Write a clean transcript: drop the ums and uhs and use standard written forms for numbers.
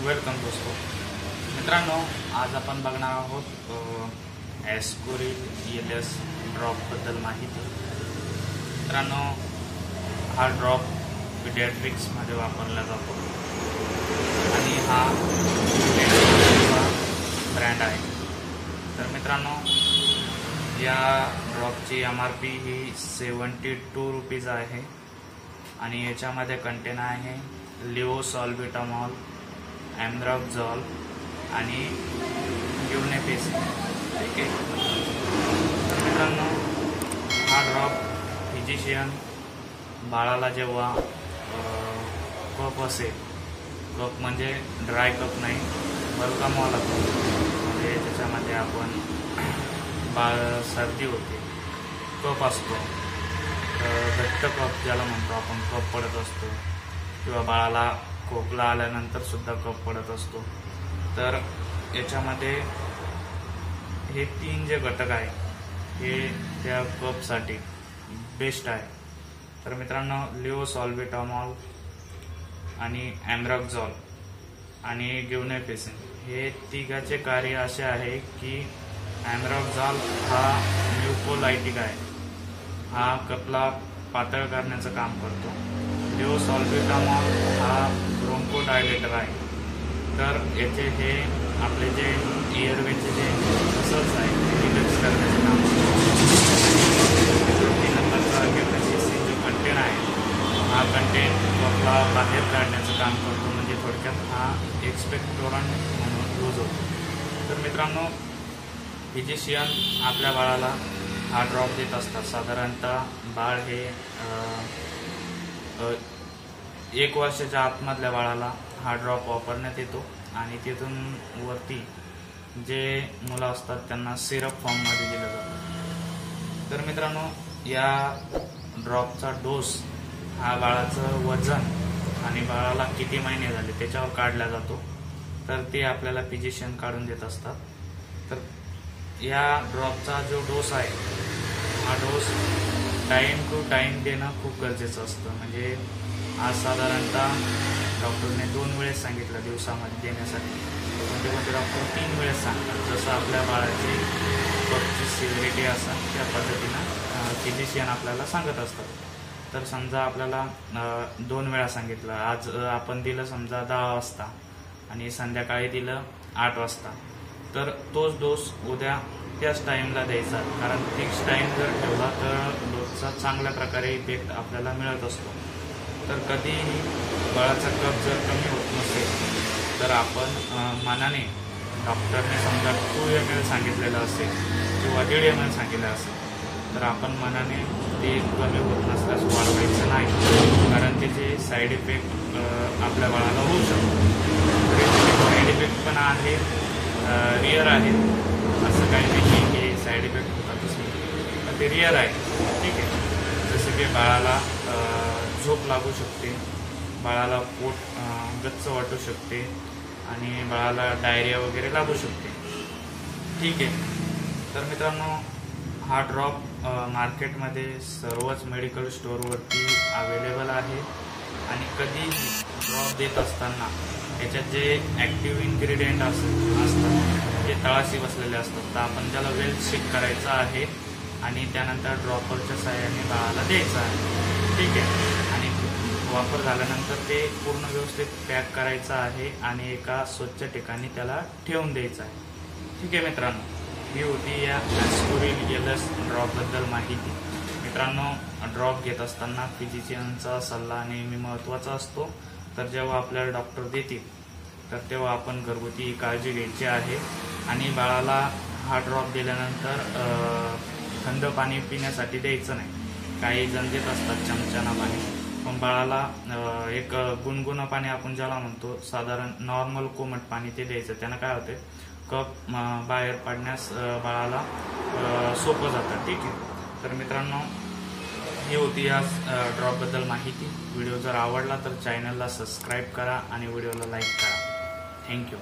Welcome दोस्तों. मित्रांनो, आज आपण बघणार आहोत ॲस्कोरिल ELS ड्रॉपबद्दल माहिती. मित्रांनो, हा ड्रॉप पिडियाट्रिक्समध्ये वापरला जातो आणि हा ब्रँड आहे. तर मित्रांनो, या ड्रॉपची MRP ही 72 रुपीज आहे आणि याच्यामध्ये कंटेन आहे लिओसॉल्बिटामॉल, ॲम्ब्रोक्झॉल आणि गिव्हनेपेसिन. ठीक आहे. तर मित्रांनो, हा ड्रॉप फिजिशियन बाळाला जेव्हा कफ असेल, कफ म्हणजे ड्राय कफ नाही, बलगमावा लागतो. म्हणजे त्याच्यामध्ये आपण बाळ सर्दी होते, कफ असतो, घट्ट कफ ज्याला म्हणतो आपण, कफ पडत असतो, किंवा बाळाला खोकला आल्यानंतर सुद्धा कफ पडत असतो. तर याच्यामध्ये हे 3 जे घटक आहे हे त्या कफसाठी बेस्ट आहे. तर मित्रांनो, लिओसॉल्बिटामॉल आणि ॲम्ब्रोक्झॉल आणि गिव्हनेपेसिन हे तिघाचे कार्य असे आहे की ॲम्ब्रोक्झॉल हा म्युकोलायटिक आहे, हा कफला पातळ करण्याचं काम करतो. लिओसॉल्बिटामॉल हा ब्रोंकोडायलेटर आहे. तर याचे हे आपले जे एअरवेचे जे मसल्स आहेत ते रिलॅक्स करण्याचं काम करतो. नंतरचा गिव्हनेपेसिन जो कंटेन आहे, हा कंटेन कफला बाहेर काढण्याचं काम करतो. म्हणजे थोडक्यात हा एक्सपेक्टोरंट म्हणून यूज होतो. तर मित्रांनो, फिजिशियन आपल्या बाळाला हा ड्रॉप देत असतात. साधारणतः बाळ हे 1 वर्षाच्या आतमधल्या बाळाला हा ड्रॉप वापरण्यात येतो आणि तिथून वरती जे मुलं असतात त्यांना सिरप फॉर्ममध्ये दिलं जातं. तर मित्रांनो, या ड्रॉपचा डोस हा बाळाचं वजन आणि बाळाला किती महिने झाले त्याच्यावर काढला जातो. तर ते आपल्याला फिजिशियन काढून देत असतात. तर या ड्रॉपचा जो डोस आहे, हा डोस टाईम टू टाईम देणं खूप गरजेचं असतं. म्हणजे आज साधारणतः डॉक्टरने 2 वेळेस सांगितलं दिवसामध्ये देण्यासाठी, कोणते डॉक्टर 3 वेळेस सांगतात. जसं आपल्या बाळाची कफची सिव्हिरिटी असेल त्या पद्धतीनं फिजिशियन आपल्याला सांगत असतात. तर समजा आपल्याला 2 वेळा सांगितलं, आज आपण दिलं समजा 10 वाजता आणि संध्याकाळी दिलं 8 वाजता, तर तोच डोस उद्या त्याच टाईमला द्यायचा. कारण फिक्स टाईम जर ठेवला तर डोसचा चांगल्या प्रकारे इफेक्ट आपल्याला मिळत असतो. तर कधीही बाळाचा कफ जर कमी होत नसेल तर आपण मनाने, डॉक्टरने समजा 2 ml सांगितलेलं असेल किंवा 1.5 ml सांगितलं असेल, तर आपण मनाने ते कमी होत नसल्यास वाढवायचं नाही. कारण त्याचे साईड इफेक्ट आपल्या बाळाला होऊ शकतो. साईड इफेक्ट पण आहे, रिअर आहे, असं काही नाही की हे साईड इफेक्ट होतातच नाही, पण ते रिअर आहे. ठीक आहे. जसं की बाळाला झोप लागू शकते, बाळाला पोट गच्च वाटू शकते आणि बाळाला डायरिया वगैरे लागू शकते. ठीक आहे. तर मित्रांनो, हा ड्रॉप मार्केटमध्ये सर्वच मेडिकल स्टोअरवरती अवेलेबल आहे आणि कधीही ड्रॉप देत असताना याच्यात जे ॲक्टिव्ह इन्ग्रेडियंट असतात ते तळाशी बसलेले असतात. तर आपण त्याला वेल चेक करायचं आहे आणि त्यानंतर ड्रॉपरच्या साहाय्याने बाळाला द्यायचं आहे. ठीक आहे. आणि वापर झाल्यानंतर ते पूर्ण व्यवस्थित पॅक करायचं आहे आणि एका स्वच्छ ठिकाणी त्याला ठेवून द्यायचं आहे. ठीक आहे मित्रांनो, ही होती या ॲस्कोरिल ELS ड्रॉपबद्दल माहिती. मित्रांनो, ड्रॉप घेत असताना फिजिशियनचा सल्ला नेहमी महत्त्वाचा असतो. तर जेव्हा आपल्याला डॉक्टर देतील तर तेव्हा आपण घरगुती काळजी घ्यायची आहे. आणि बाळाला हा ड्रॉप दिल्यानंतर थंड पाणी पिण्यासाठी द्यायचं नाही. काही जण देत असतात चमच्याना पाणी, पण बाळाला एक गुणगुणं पाणी आपण ज्याला म्हणतो, साधारण नॉर्मल कोमट पाणी ते द्यायचं. त्यानं काय होते, कफ बाहेर पाडण्यास बाळाला सोपं जातं. ठीक आहे. तर मित्रांनो, ही होती या ड्रॉपबद्दल माहिती. व्हिडिओ जर आवडला तर चॅनलला सबस्क्राईब करा आणि व्हिडिओला लाईक करा. थँक्यू.